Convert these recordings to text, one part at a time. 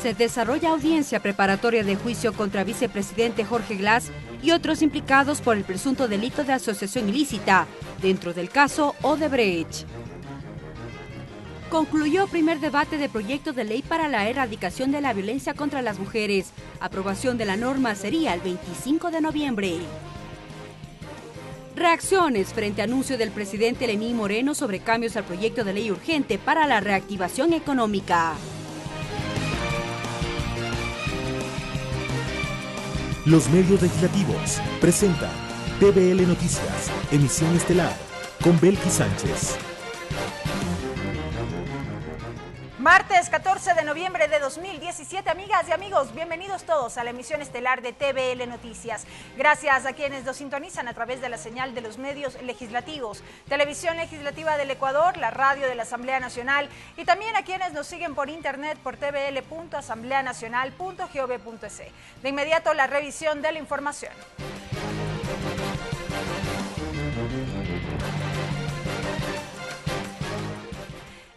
Se desarrolla audiencia preparatoria de juicio contra vicepresidente Jorge Glass y otros implicados por el presunto delito de asociación ilícita, dentro del caso Odebrecht. Concluyó primer debate de proyecto de ley para la erradicación de la violencia contra las mujeres. Aprobación de la norma sería el 25 de noviembre. Reacciones frente a anuncio del presidente Lenín Moreno sobre cambios al proyecto de ley urgente para la reactivación económica. Los medios legislativos presentan TVL Noticias, emisión estelar, con Belkis Sánchez. Martes 14 de noviembre de 2017, amigas y amigos, bienvenidos todos a la emisión estelar de TVL Noticias. Gracias a quienes nos sintonizan a través de la señal de los medios legislativos, Televisión Legislativa del Ecuador, la radio de la Asamblea Nacional y también a quienes nos siguen por internet por tvl.asambleanacional.gov.es. De inmediato la revisión de la información.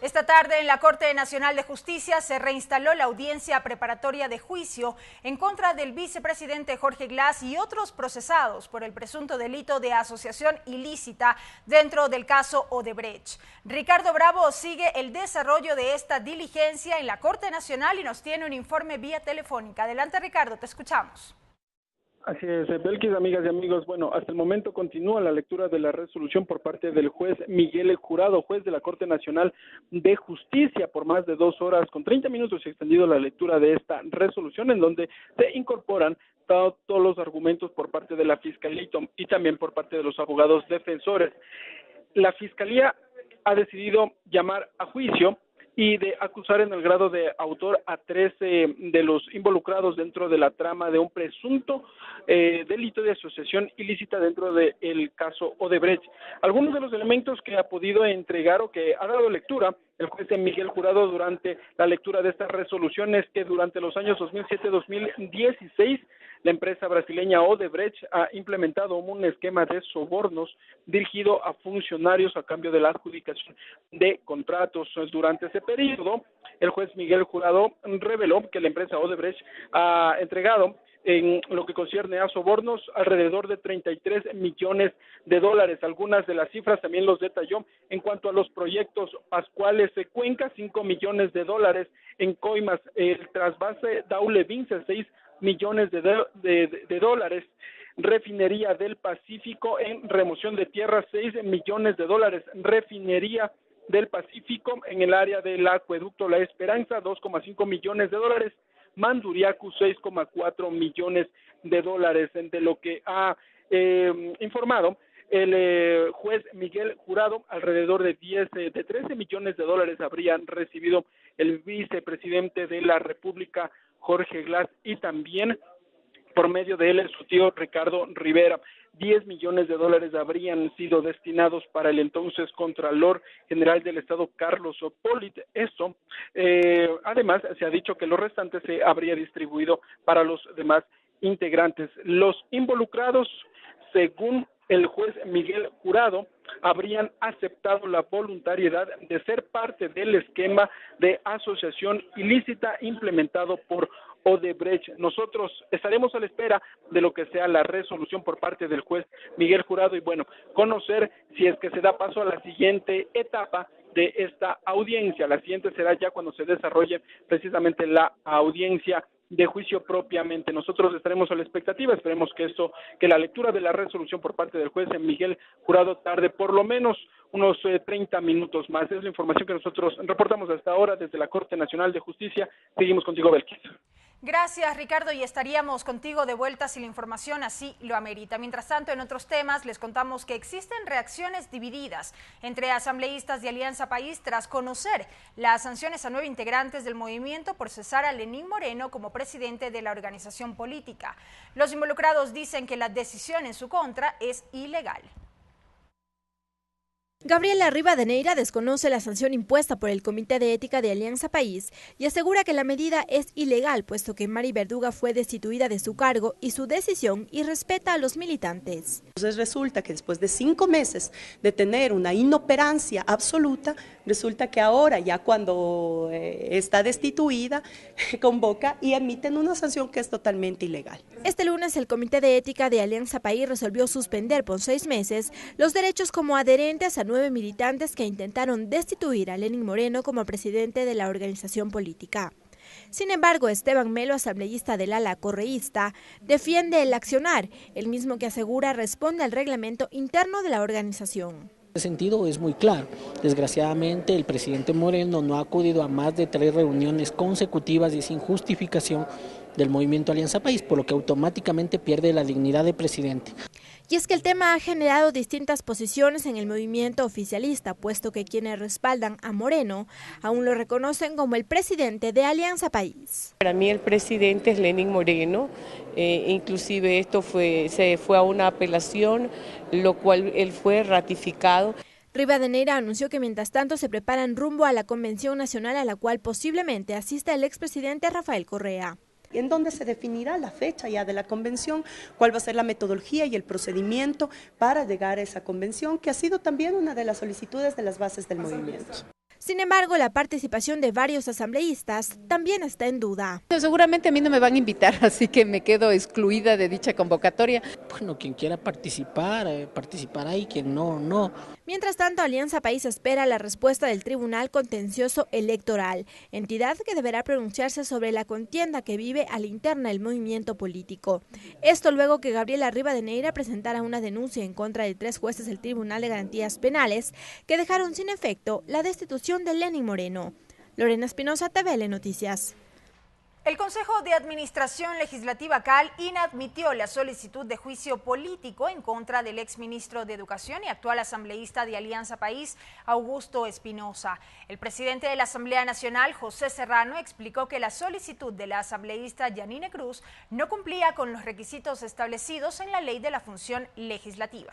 Esta tarde en la Corte Nacional de Justicia se reinstaló la audiencia preparatoria de juicio en contra del vicepresidente Jorge Glass y otros procesados por el presunto delito de asociación ilícita dentro del caso Odebrecht. Ricardo Bravo sigue el desarrollo de esta diligencia en la Corte Nacional y nos tiene un informe vía telefónica. Adelante, Ricardo, te escuchamos. Así es, Belkis, amigas y amigos. Bueno, hasta el momento continúa la lectura de la resolución por parte del juez Miguel Jurado, juez de la Corte Nacional de Justicia. Por más de 2 horas con 30 minutos se ha extendido la lectura de esta resolución, en donde se incorporan todos los argumentos por parte de la Fiscalía y también por parte de los abogados defensores. La Fiscalía ha decidido llamar a juicio y de acusar en el grado de autor a 13 de los involucrados dentro de la trama de un presunto delito de asociación ilícita dentro del caso Odebrecht. Algunos de los elementos que ha podido entregar o que ha dado lectura el juez Miguel Jurado durante la lectura de esta resolución es que durante los años 2007-2016 la empresa brasileña Odebrecht ha implementado un esquema de sobornos dirigido a funcionarios a cambio de la adjudicación de contratos. Durante ese periodo, el juez Miguel Jurado reveló que la empresa Odebrecht ha entregado en lo que concierne a sobornos alrededor de 33 millones de dólares. Algunas de las cifras también los detalló en cuanto a los proyectos Pascuales Cuenca, 5 millones de dólares, en Coimas el trasvase Daule Vince, 6 millones de dólares, Refinería del Pacífico en remoción de tierra, 6 millones de dólares, Refinería del Pacífico en el área del acueducto La Esperanza, 2,5 millones de dólares, Manduriacu, 6,4 millones de dólares. De lo que ha informado el juez Miguel Jurado, alrededor de 13 millones de dólares habrían recibido el vicepresidente de la República, Jorge Glass, y también por medio de él su tío Ricardo Rivera. 10 millones de dólares habrían sido destinados para el entonces Contralor General del Estado, Carlos Polit. Esto, además, se ha dicho que lo restante se habría distribuido para los demás integrantes. Los involucrados, según el juez Miguel Jurado, habrían aceptado la voluntariedad de ser parte del esquema de asociación ilícita implementado por Odebrecht. Nosotros estaremos a la espera de lo que sea la resolución por parte del juez Miguel Jurado y bueno, conocer si es que se da paso a la siguiente etapa de esta audiencia. La siguiente será ya cuando se desarrolle precisamente la audiencia de juicio propiamente. Nosotros estaremos a la expectativa, esperemos que la lectura de la resolución por parte del juez Miguel Jurado tarde por lo menos unos 30 minutos más. Es la información que nosotros reportamos hasta ahora desde la Corte Nacional de Justicia. Seguimos contigo, Belkis. Gracias, Ricardo, y estaríamos contigo de vuelta si la información así lo amerita. Mientras tanto, en otros temas, les contamos que existen reacciones divididas entre asambleístas de Alianza País tras conocer las sanciones a 9 integrantes del movimiento por cesar a Lenín Moreno como presidente de la organización política. Los involucrados dicen que la decisión en su contra es ilegal. Gabriela Rivadeneira desconoce la sanción impuesta por el Comité de Ética de Alianza País y asegura que la medida es ilegal, puesto que Mari Verduga fue destituida de su cargo y su decisión irrespeta a los militantes. Entonces resulta que después de 5 meses de tener una inoperancia absoluta, resulta que ahora ya cuando está destituida, convoca y emiten una sanción que es totalmente ilegal. Este lunes el Comité de Ética de Alianza País resolvió suspender por 6 meses los derechos como adherentes a 9 militantes que intentaron destituir a Lenín Moreno como presidente de la organización política. Sin embargo, Esteban Melo, asambleísta del ala correísta, defiende el accionar, el mismo que asegura responde al reglamento interno de la organización. En ese sentido es muy claro. Desgraciadamente el presidente Moreno no ha acudido a más de 3 reuniones consecutivas y sin justificación del movimiento Alianza País, por lo que automáticamente pierde la dignidad de presidente. Y es que el tema ha generado distintas posiciones en el movimiento oficialista, puesto que quienes respaldan a Moreno aún lo reconocen como el presidente de Alianza País. Para mí el presidente es Lenín Moreno, inclusive esto se fue a una apelación, lo cual él fue ratificado. Rivadeneira anunció que mientras tanto se preparan rumbo a la Convención Nacional a la cual posiblemente asista el expresidente Rafael Correa. En donde se definirá la fecha ya de la convención, cuál va a ser la metodología y el procedimiento para llegar a esa convención, que ha sido también una de las solicitudes de las bases del movimiento. Sin embargo, la participación de varios asambleístas también está en duda. Seguramente a mí no me van a invitar, así que me quedo excluida de dicha convocatoria. Bueno, quien quiera participar, participará y quien no, no. Mientras tanto, Alianza País espera la respuesta del Tribunal Contencioso Electoral, entidad que deberá pronunciarse sobre la contienda que vive a la interna del movimiento político. Esto luego que Gabriela Rivadeneira presentara una denuncia en contra de 3 jueces del Tribunal de Garantías Penales que dejaron sin efecto la destitución de Lenín Moreno. Lorena Espinosa, TVL Noticias. El Consejo de Administración Legislativa CAL inadmitió la solicitud de juicio político en contra del exministro de Educación y actual asambleísta de Alianza País, Augusto Espinosa. El presidente de la Asamblea Nacional, José Serrano, explicó que la solicitud de la asambleísta Yanine Cruz no cumplía con los requisitos establecidos en la Ley de la Función Legislativa.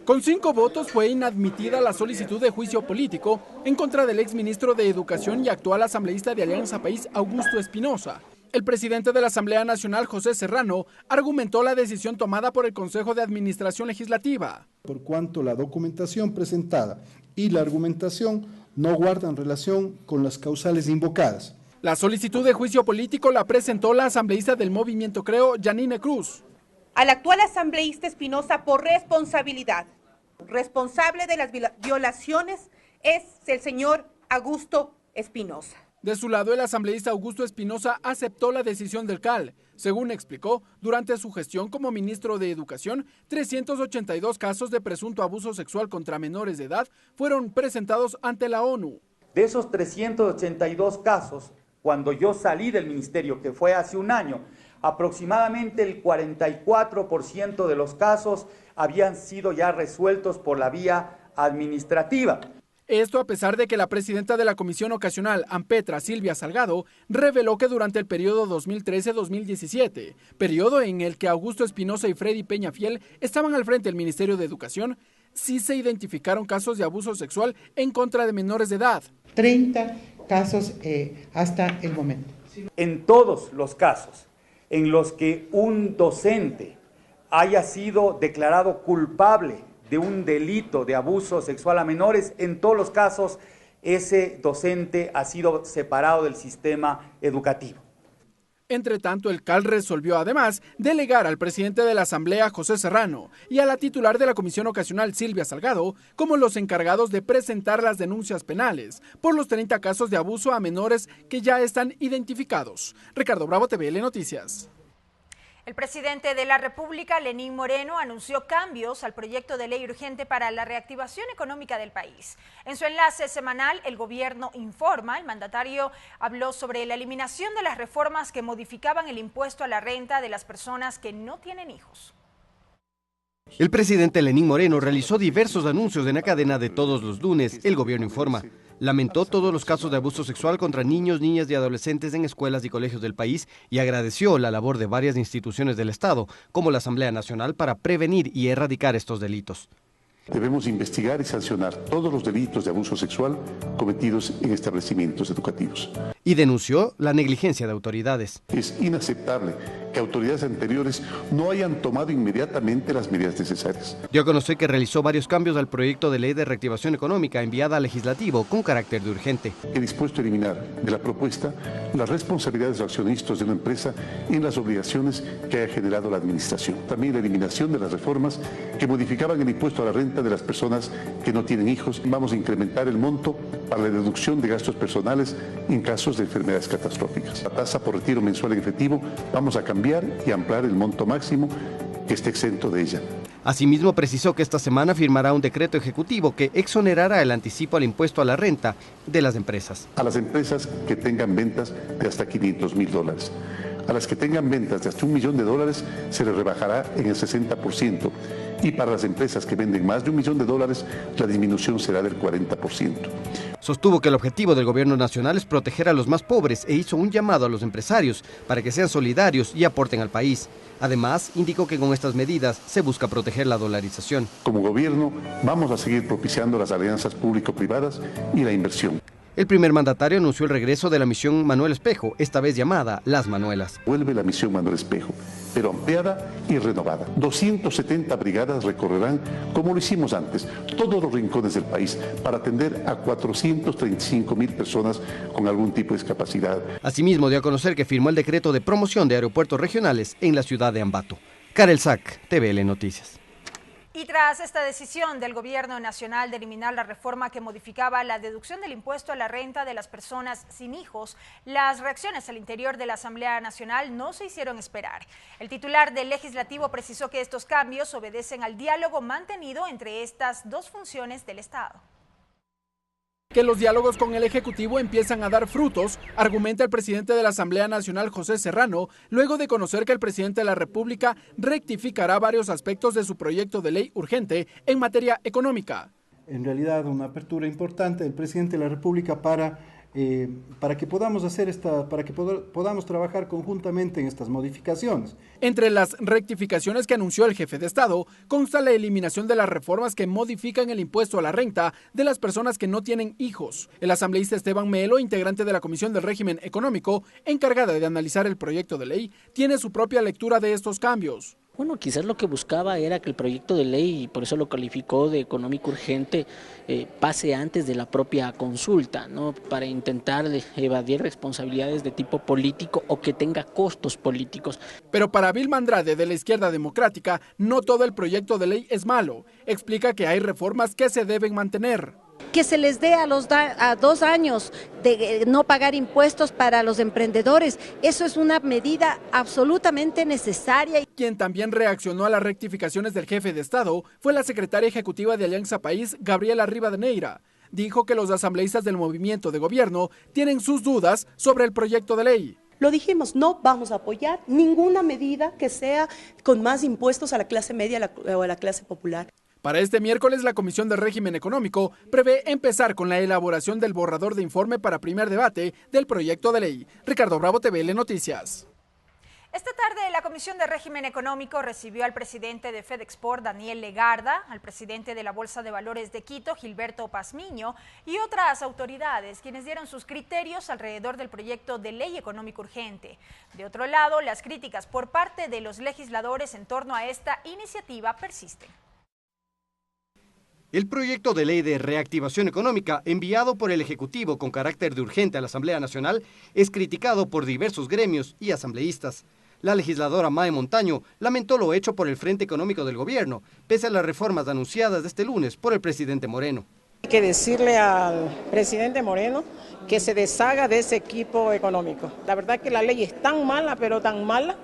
Con 5 votos fue inadmitida la solicitud de juicio político en contra del exministro de Educación y actual asambleísta de Alianza País, Augusto Espinosa. El presidente de la Asamblea Nacional, José Serrano, argumentó la decisión tomada por el Consejo de Administración Legislativa. Por cuanto la documentación presentada y la argumentación no guardan relación con las causales invocadas. La solicitud de juicio político la presentó la asambleísta del Movimiento Creo, Yanine Cruz. Al actual asambleísta Espinosa por responsabilidad. Responsable de las violaciones es el señor Augusto Espinosa. De su lado, el asambleísta Augusto Espinosa aceptó la decisión del CAL. Según explicó, durante su gestión como ministro de Educación, 382 casos de presunto abuso sexual contra menores de edad fueron presentados ante la ONU. De esos 382 casos, cuando yo salí del ministerio, que fue hace un año, aproximadamente el 44% de los casos habían sido ya resueltos por la vía administrativa. Esto a pesar de que la presidenta de la Comisión Ocasional, AMPETRA, Silvia Salgado, reveló que durante el periodo 2013-2017, periodo en el que Augusto Espinosa y Freddy Peñafiel estaban al frente del Ministerio de Educación, sí se identificaron casos de abuso sexual en contra de menores de edad. 30 casos hasta el momento. En todos los casos en los que un docente haya sido declarado culpable de un delito de abuso sexual a menores, en todos los casos ese docente ha sido separado del sistema educativo. Entre tanto, el CAL resolvió además delegar al presidente de la Asamblea, José Serrano, y a la titular de la Comisión Ocasional, Silvia Salgado, como los encargados de presentar las denuncias penales por los 30 casos de abuso a menores que ya están identificados. Ricardo Bravo, TVL Noticias. El presidente de la República, Lenín Moreno, anunció cambios al proyecto de ley urgente para la reactivación económica del país. En su enlace semanal, El Gobierno Informa, el mandatario habló sobre la eliminación de las reformas que modificaban el impuesto a la renta de las personas que no tienen hijos. El presidente Lenín Moreno realizó diversos anuncios en la cadena de todos los lunes. El Gobierno Informa lamentó todos los casos de abuso sexual contra niños, niñas y adolescentes en escuelas y colegios del país y agradeció la labor de varias instituciones del Estado, como la Asamblea Nacional, para prevenir y erradicar estos delitos. Debemos investigar y sancionar todos los delitos de abuso sexual cometidos en establecimientos educativos. Y denunció la negligencia de autoridades. Es inaceptable que autoridades anteriores no hayan tomado inmediatamente las medidas necesarias. Dio a conocer que realizó varios cambios al proyecto de ley de reactivación económica enviada al legislativo con carácter de urgente. He dispuesto a eliminar de la propuesta las responsabilidades de los accionistas de una empresa en las obligaciones que haya generado la administración. También la eliminación de las reformas que modificaban el impuesto a la renta de las personas que no tienen hijos. Vamos a incrementar el monto para la deducción de gastos personales en casos de enfermedades catastróficas. La tasa por retiro mensual en efectivo vamos a cambiar y ampliar el monto máximo que esté exento de ella. Asimismo, precisó que esta semana firmará un decreto ejecutivo que exonerará el anticipo al impuesto a la renta de las empresas. A las empresas que tengan ventas de hasta $500,000. A las que tengan ventas de hasta $1 millón se les rebajará en el 60%. Y para las empresas que venden más de $1 millón, la disminución será del 40%. Sostuvo que el objetivo del gobierno nacional es proteger a los más pobres e hizo un llamado a los empresarios para que sean solidarios y aporten al país. Además, indicó que con estas medidas se busca proteger la dolarización. Como gobierno, vamos a seguir propiciando las alianzas público-privadas y la inversión. El primer mandatario anunció el regreso de la misión Manuel Espejo, esta vez llamada Las Manuelas. Vuelve la misión Manuel Espejo, pero ampliada y renovada. 270 brigadas recorrerán, como lo hicimos antes, todos los rincones del país para atender a 435,000 personas con algún tipo de discapacidad. Asimismo, dio a conocer que firmó el decreto de promoción de aeropuertos regionales en la ciudad de Ambato. Karel Sack, TVL Noticias. Y tras esta decisión del Gobierno Nacional de eliminar la reforma que modificaba la deducción del impuesto a la renta de las personas sin hijos, las reacciones al interior de la Asamblea Nacional no se hicieron esperar. El titular del Legislativo precisó que estos cambios obedecen al diálogo mantenido entre estas dos funciones del Estado. Que los diálogos con el Ejecutivo empiezan a dar frutos, argumenta el presidente de la Asamblea Nacional, José Serrano, luego de conocer que el presidente de la República rectificará varios aspectos de su proyecto de ley urgente en materia económica. En realidad, una apertura importante del presidente de la República para que podamos podamos trabajar conjuntamente en estas modificaciones. Entre las rectificaciones que anunció el jefe de Estado, consta la eliminación de las reformas que modifican el impuesto a la renta de las personas que no tienen hijos. El asambleísta Esteban Melo, integrante de la Comisión del Régimen Económico, encargada de analizar el proyecto de ley, tiene su propia lectura de estos cambios. Bueno, quizás lo que buscaba era que el proyecto de ley, y por eso lo calificó de económico urgente, pase antes de la propia consulta, ¿no? Para intentar evadir responsabilidades de tipo político o que tenga costos políticos. Pero para Vilma Andrade, de la Izquierda Democrática, no todo el proyecto de ley es malo. Explica que hay reformas que se deben mantener. Que se les dé a 2 años de no pagar impuestos para los emprendedores. Eso es una medida absolutamente necesaria. Quien también reaccionó a las rectificaciones del jefe de Estado fue la secretaria ejecutiva de Alianza País, Gabriela Rivadeneira. Dijo que los asambleístas del movimiento de gobierno tienen sus dudas sobre el proyecto de ley. Lo dijimos, no vamos a apoyar ninguna medida que sea con más impuestos a la clase media o a la clase popular. Para este miércoles, la Comisión de Régimen Económico prevé empezar con la elaboración del borrador de informe para primer debate del proyecto de ley. Ricardo Bravo, TVL Noticias. Esta tarde, la Comisión de Régimen Económico recibió al presidente de FedExport, Daniel Legarda, al presidente de la Bolsa de Valores de Quito, Gilberto Pazmiño, y otras autoridades, quienes dieron sus criterios alrededor del proyecto de ley económico urgente. De otro lado, las críticas por parte de los legisladores en torno a esta iniciativa persisten. El proyecto de ley de reactivación económica enviado por el Ejecutivo con carácter de urgente a la Asamblea Nacional es criticado por diversos gremios y asambleístas. La legisladora Mae Montaño lamentó lo hecho por el Frente Económico del Gobierno, pese a las reformas anunciadas de este lunes por el presidente Moreno. Hay que decirle al presidente Moreno que se deshaga de ese equipo económico. La verdad que la ley es tan mala, pero tan mala,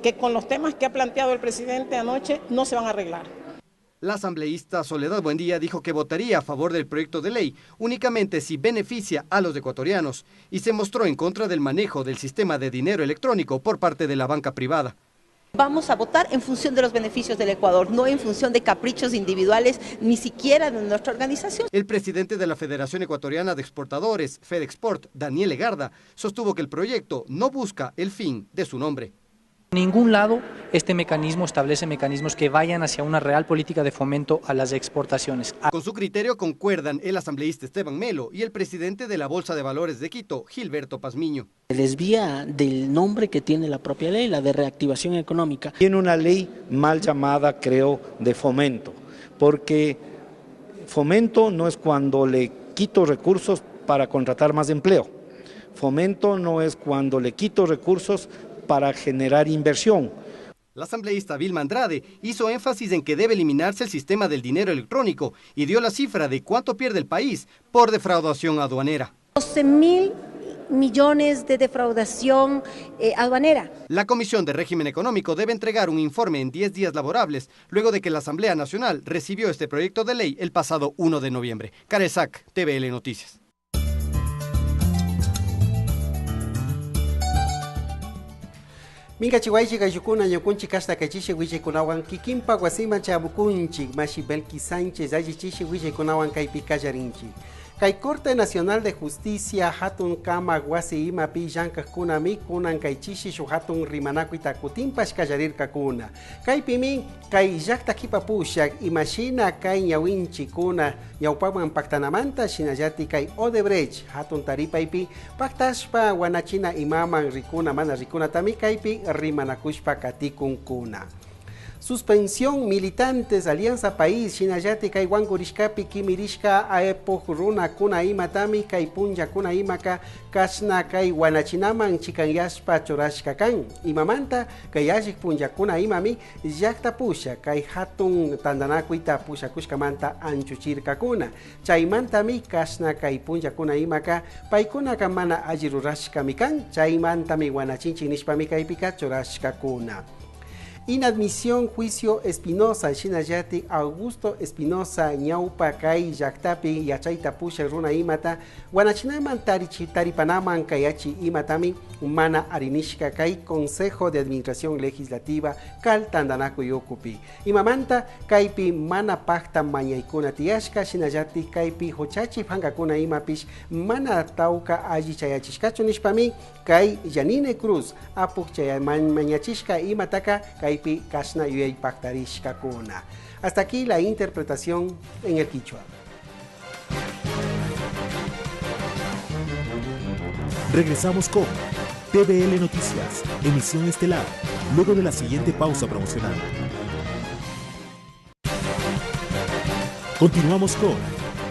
que con los temas que ha planteado el presidente anoche no se van a arreglar. La asambleísta Soledad Buendía dijo que votaría a favor del proyecto de ley únicamente si beneficia a los ecuatorianos y se mostró en contra del manejo del sistema de dinero electrónico por parte de la banca privada. Vamos a votar en función de los beneficios del Ecuador, no en función de caprichos individuales, ni siquiera de nuestra organización. El presidente de la Federación Ecuatoriana de Exportadores, FedExport, Daniel Legarda, sostuvo que el proyecto no busca el fin de su nombre. En ningún lado este mecanismo establece mecanismos que vayan hacia una real política de fomento a las exportaciones. Con su criterio concuerdan el asambleísta Esteban Melo y el presidente de la Bolsa de Valores de Quito, Gilberto Pazmiño. Se desvía del nombre que tiene la propia ley, la de reactivación económica. Tiene una ley mal llamada, creo, de fomento, porque fomento no es cuando le quito recursos para contratar más empleo. Fomento no es cuando le quito recursos para generar inversión. La asambleísta Vilma Andrade hizo énfasis en que debe eliminarse el sistema del dinero electrónico y dio la cifra de cuánto pierde el país por defraudación aduanera. 12.000 millones de defraudación aduanera. La Comisión de Régimen Económico debe entregar un informe en 10 días laborables, luego de que la Asamblea Nacional recibió este proyecto de ley el pasado 1 de noviembre. Caresac, TVL Noticias. Minga chihuaychi gayukuna ñukunchi kasta kachishi wishikunawan kikimpa wasima chabukunchi mashi Belki Sánchez ayichishi wishikunawan kaypi kallarinchi. Kay Corte Nacional de Justicia hatun kama wasi imapi llankajkunami kunan kaychishi shu hatun rimanakuita kutimpas kallarirkakuna. Kaypimi kay llaqta kipapushak imashina kay ñawinchi kuna ñawpaman paktanamanta shinallati kay Odebrecht hatun taripaypi paktashpa wanachina imaman rikuna mana rikunatami kaypi rimanakushpa katikunkuna. Suspensión militantes Alianza País Shinallati kay Wankurishkapi kimirishka aepoq runa kuna imatami kay punja kuna imaka kashna kay wanachinaman chikanyashpa chorashka kan imamanta kay ashik punja kuna imami llaqta pusha kay hatun tandanakuita pushakushkamanta anchuchirka kuna chaymantami kashna kay punja kuna imaka paykuna mana alli rurashkami kan chaymantami wanachinchik nishpami kaypika chorashka kuna. Inadmisión juicio Espinosa Shinallati Augusto Espinosa ñaupa kay llaqtapi yachayta pusha runa imata wanachinaman taripanaman kayachi imatami mana arinishka kay Consejo de Administración Legislativa kal tandanakuyokupi imamanta kaypi mana pacta mañaykuna tiyashka Shinallati kaypi hochachi hankakuna imapish mana tauka alli chayachishkachu nishpami kay Janine Cruz apuk chayamañachishka imataka kay Kashna Yuyay Pactarishka Kuna. Hasta aquí la interpretación en el quichua. Regresamos con TVL Noticias, emisión estelar, luego de la siguiente pausa promocional. Continuamos con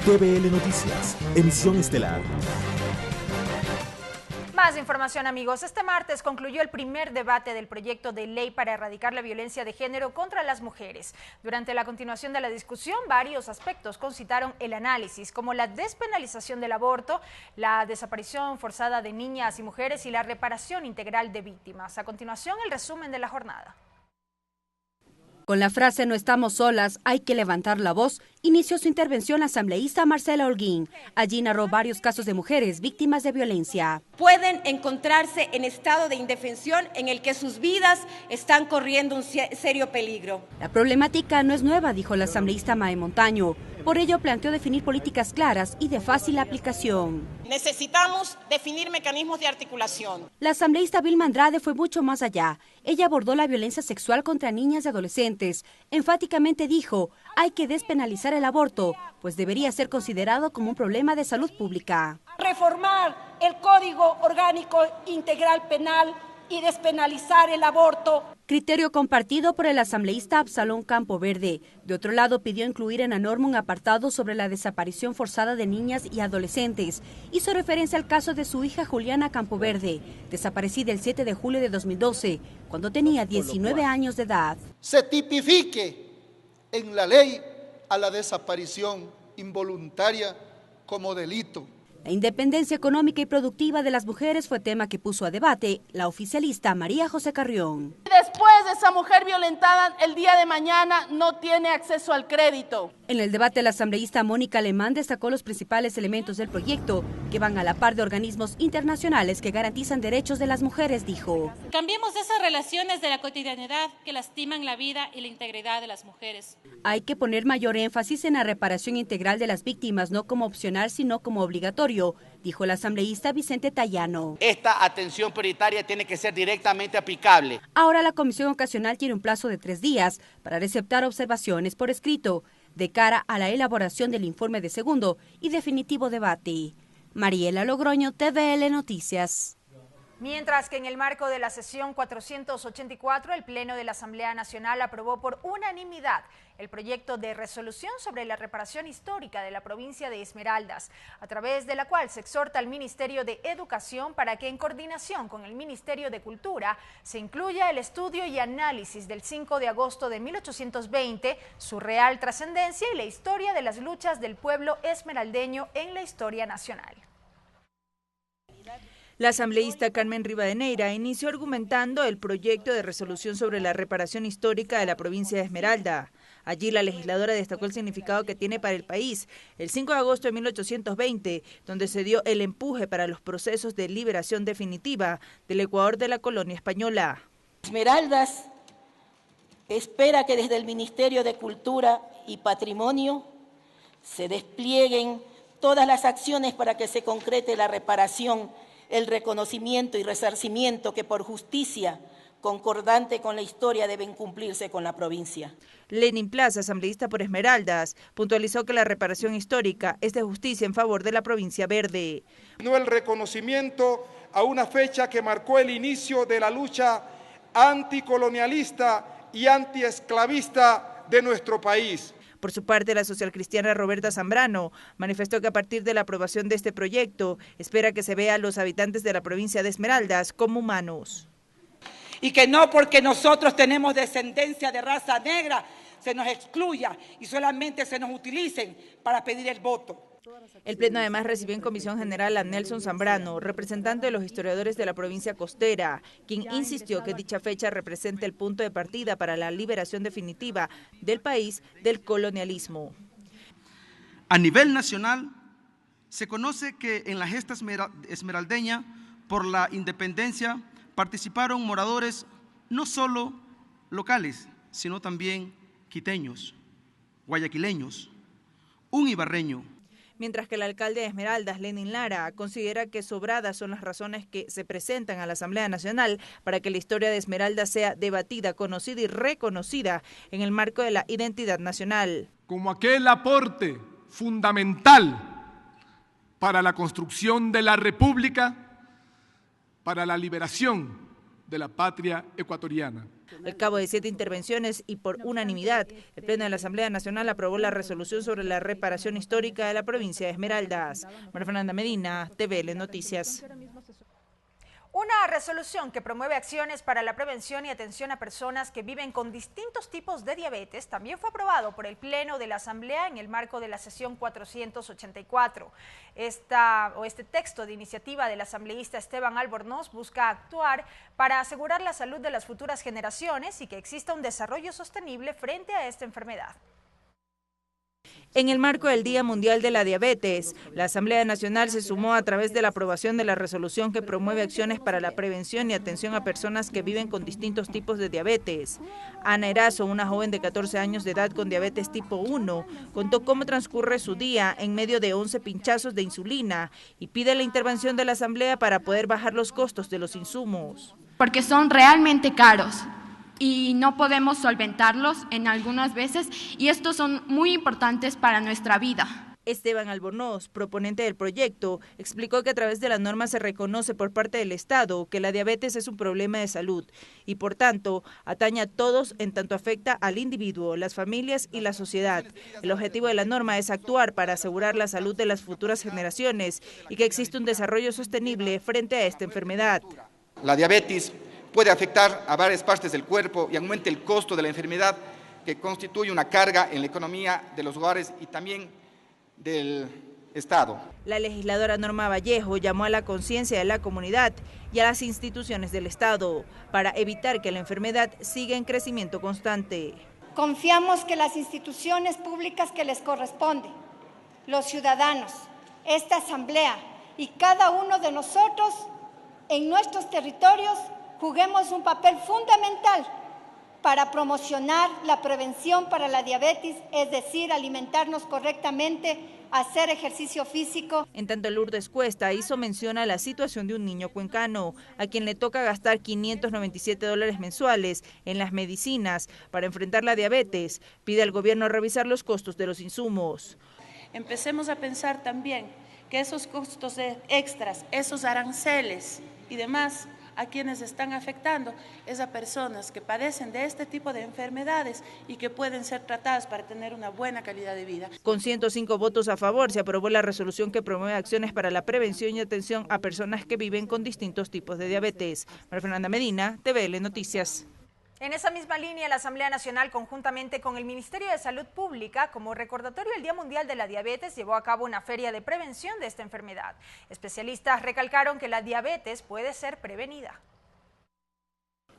TVL Noticias, emisión estelar. Más información, amigos. Este martes concluyó el primer debate del proyecto de ley para erradicar la violencia de género contra las mujeres. Durante la continuación de la discusión, varios aspectos concitaron el análisis, como la despenalización del aborto, la desaparición forzada de niñas y mujeres y la reparación integral de víctimas. A continuación, el resumen de la jornada. Con la frase "no estamos solas, hay que levantar la voz", inició su intervención la asambleísta Marcela Holguín. Allí narró varios casos de mujeres víctimas de violencia. Pueden encontrarse en estado de indefensión en el que sus vidas están corriendo un serio peligro. La problemática no es nueva, dijo la asambleísta Mae Montaño. Por ello planteó definir políticas claras y de fácil aplicación. Necesitamos definir mecanismos de articulación. La asambleísta Vilma Andrade fue mucho más allá. Ella abordó la violencia sexual contra niñas y adolescentes. Enfáticamente dijo, hay que despenalizar el aborto, pues debería ser considerado como un problema de salud pública. Reformar el Código Orgánico Integral Penal y despenalizar el aborto. Criterio compartido por el asambleísta Absalón Campoverde. De otro lado, pidió incluir en la norma un apartado sobre la desaparición forzada de niñas y adolescentes. Hizo referencia al caso de su hija Juliana Campoverde, desaparecida el 7 de julio de 2012, cuando tenía 19 años de edad. Se tipifique en la ley a la desaparición involuntaria como delito. La independencia económica y productiva de las mujeres fue tema que puso a debate la oficialista María José Carrión. Después de esa mujer violentada, el día de mañana no tiene acceso al crédito. En el debate, la asambleísta Mónica Alemán destacó los principales elementos del proyecto, que van a la par de organismos internacionales que garantizan derechos de las mujeres, dijo. Cambiemos esas relaciones de la cotidianidad que lastiman la vida y la integridad de las mujeres. Hay que poner mayor énfasis en la reparación integral de las víctimas, no como opcional, sino como obligatorio, dijo el asambleísta Vicente Tallano. Esta atención prioritaria tiene que ser directamente aplicable. Ahora la Comisión Ocasional tiene un plazo de 3 días para receptar observaciones por escrito de cara a la elaboración del informe de segundo y definitivo debate. Mariela Logroño, TVL Noticias. Mientras que en el marco de la sesión 484, el Pleno de la Asamblea Nacional aprobó por unanimidad el proyecto de resolución sobre la reparación histórica de la provincia de Esmeraldas, a través de la cual se exhorta al Ministerio de Educación para que en coordinación con el Ministerio de Cultura se incluya el estudio y análisis del 5 de agosto de 1820, su real trascendencia y la historia de las luchas del pueblo esmeraldeño en la historia nacional. La asambleísta Carmen Rivadeneira inició argumentando el proyecto de resolución sobre la reparación histórica de la provincia de Esmeralda. Allí la legisladora destacó el significado que tiene para el país el 5 de agosto de 1820, donde se dio el empuje para los procesos de liberación definitiva del Ecuador de la colonia española. Esmeraldas espera que desde el Ministerio de Cultura y Patrimonio se desplieguen todas las acciones para que se concrete la reparación, el reconocimiento y resarcimiento que por justicia concordante con la historia deben cumplirse con la provincia. Lenin Plaza, asambleísta por Esmeraldas, puntualizó que la reparación histórica es de justicia en favor de la provincia verde. No el reconocimiento a una fecha que marcó el inicio de la lucha anticolonialista y antiesclavista de nuestro país. Por su parte, la socialcristiana Roberta Zambrano manifestó que a partir de la aprobación de este proyecto, espera que se vea a los habitantes de la provincia de Esmeraldas como humanos. Y que no porque nosotros tenemos descendencia de raza negra se nos excluya y solamente se nos utilicen para pedir el voto. El Pleno además recibió en Comisión General a Nelson Zambrano, representante de los historiadores de la provincia costera, quien insistió que dicha fecha representa el punto de partida para la liberación definitiva del país del colonialismo. A nivel nacional, se conoce que en la gesta esmeraldeña por la independencia participaron moradores no solo locales, sino también quiteños, guayaquileños, un ibarreño. Mientras que el alcalde de Esmeraldas, Lenin Lara, considera que sobradas son las razones que se presentan a la Asamblea Nacional para que la historia de Esmeraldas sea debatida, conocida y reconocida en el marco de la identidad nacional. Como aquel aporte fundamental para la construcción de la República, para la liberación de la patria ecuatoriana. Al cabo de 7 intervenciones y por unanimidad, el Pleno de la Asamblea Nacional aprobó la resolución sobre la reparación histórica de la provincia de Esmeraldas. María Fernanda Medina, TVL Noticias. Una resolución que promueve acciones para la prevención y atención a personas que viven con distintos tipos de diabetes también fue aprobado por el Pleno de la Asamblea en el marco de la sesión 484. Este texto de iniciativa del asambleísta Esteban Albornoz busca actuar para asegurar la salud de las futuras generaciones y que exista un desarrollo sostenible frente a esta enfermedad. En el marco del Día Mundial de la Diabetes, la Asamblea Nacional se sumó a través de la aprobación de la resolución que promueve acciones para la prevención y atención a personas que viven con distintos tipos de diabetes. Ana Erazo, una joven de 14 años de edad con diabetes tipo 1, contó cómo transcurre su día en medio de 11 pinchazos de insulina y pide la intervención de la Asamblea para poder bajar los costos de los insumos. Porque son realmente caros y no podemos solventarlos en algunas veces, y estos son muy importantes para nuestra vida. Esteban Albornoz, proponente del proyecto, explicó que a través de la norma se reconoce por parte del Estado que la diabetes es un problema de salud y por tanto atañe a todos en tanto afecta al individuo, las familias y la sociedad. El objetivo de la norma es actuar para asegurar la salud de las futuras generaciones y que exista un desarrollo sostenible frente a esta enfermedad. La diabetes puede afectar a varias partes del cuerpo y aumenta el costo de la enfermedad, que constituye una carga en la economía de los hogares y también del Estado. La legisladora Norma Vallejo llamó a la conciencia de la comunidad y a las instituciones del Estado para evitar que la enfermedad siga en crecimiento constante. Confiamos que las instituciones públicas que les corresponde, los ciudadanos, esta asamblea y cada uno de nosotros en nuestros territorios juguemos un papel fundamental para promocionar la prevención para la diabetes, es decir, alimentarnos correctamente hacer ejercicio físico. En tanto, Lourdes Cuesta hizo mención a la situación de un niño cuencano, a quien le toca gastar $597 mensuales en las medicinas para enfrentar la diabetes. Pide al gobierno revisar los costos de los insumos. Empecemos a pensar también que esos costos extras, esos aranceles y demás, a quienes están afectando es a personas que padecen de este tipo de enfermedades y que pueden ser tratadas para tener una buena calidad de vida. Con 105 votos a favor, se aprobó la resolución que promueve acciones para la prevención y atención a personas que viven con distintos tipos de diabetes. María Fernanda Medina, TVL Noticias. En esa misma línea, la Asamblea Nacional, conjuntamente con el Ministerio de Salud Pública, como recordatorio del Día Mundial de la Diabetes, llevó a cabo una feria de prevención de esta enfermedad. Especialistas recalcaron que la diabetes puede ser prevenida.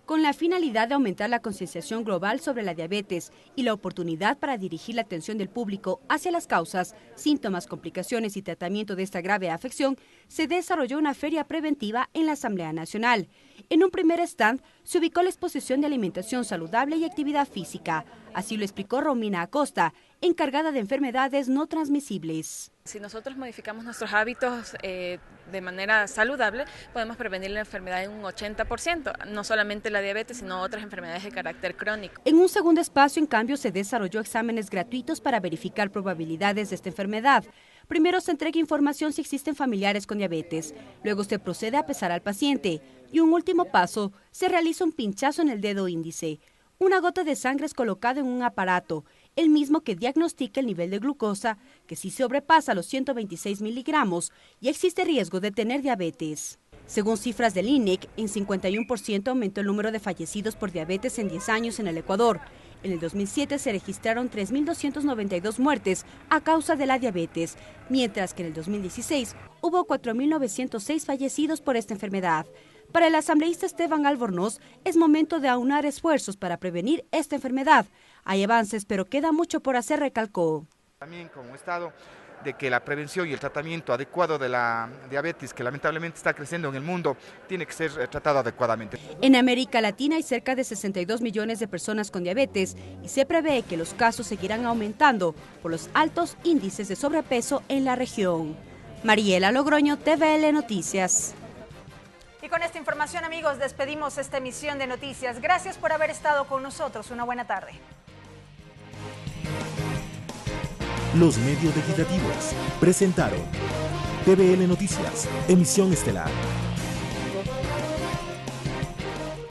Con la finalidad de aumentar la concienciación global sobre la diabetes y la oportunidad para dirigir la atención del público hacia las causas, síntomas, complicaciones y tratamiento de esta grave afección, se desarrolló una feria preventiva en la Asamblea Nacional. En un primer stand se ubicó la exposición de alimentación saludable y actividad física. Así lo explicó Romina Acosta, encargada de enfermedades no transmisibles. Si nosotros modificamos nuestros hábitos de manera saludable, podemos prevenir la enfermedad en un 80%, no solamente la diabetes, sino otras enfermedades de carácter crónico. En un segundo espacio, en cambio, se desarrolló exámenes gratuitos para verificar probabilidades de esta enfermedad. Primero se entrega información si existen familiares con diabetes, luego se procede a pesar al paciente y un último paso, se realiza un pinchazo en el dedo índice. Una gota de sangre es colocada en un aparato, el mismo que diagnostica el nivel de glucosa, que si sobrepasa los 126 miligramos, ya existe riesgo de tener diabetes. Según cifras del INEC, en 51% aumentó el número de fallecidos por diabetes en 10 años en el Ecuador. En el 2007 se registraron 3.292 muertes a causa de la diabetes, mientras que en el 2016 hubo 4.906 fallecidos por esta enfermedad. Para el asambleísta Esteban Albornoz, es momento de aunar esfuerzos para prevenir esta enfermedad. Hay avances, pero queda mucho por hacer, recalcó. También como Estado, de que la prevención y el tratamiento adecuado de la diabetes, que lamentablemente está creciendo en el mundo, tiene que ser tratado adecuadamente. En América Latina hay cerca de 62 millones de personas con diabetes y se prevé que los casos seguirán aumentando por los altos índices de sobrepeso en la región. Mariela Logroño, TVL Noticias. Y con esta información, amigos, despedimos esta emisión de noticias. Gracias por haber estado con nosotros. Una buena tarde. Los medios legislativos presentaron TVL Noticias, emisión estelar.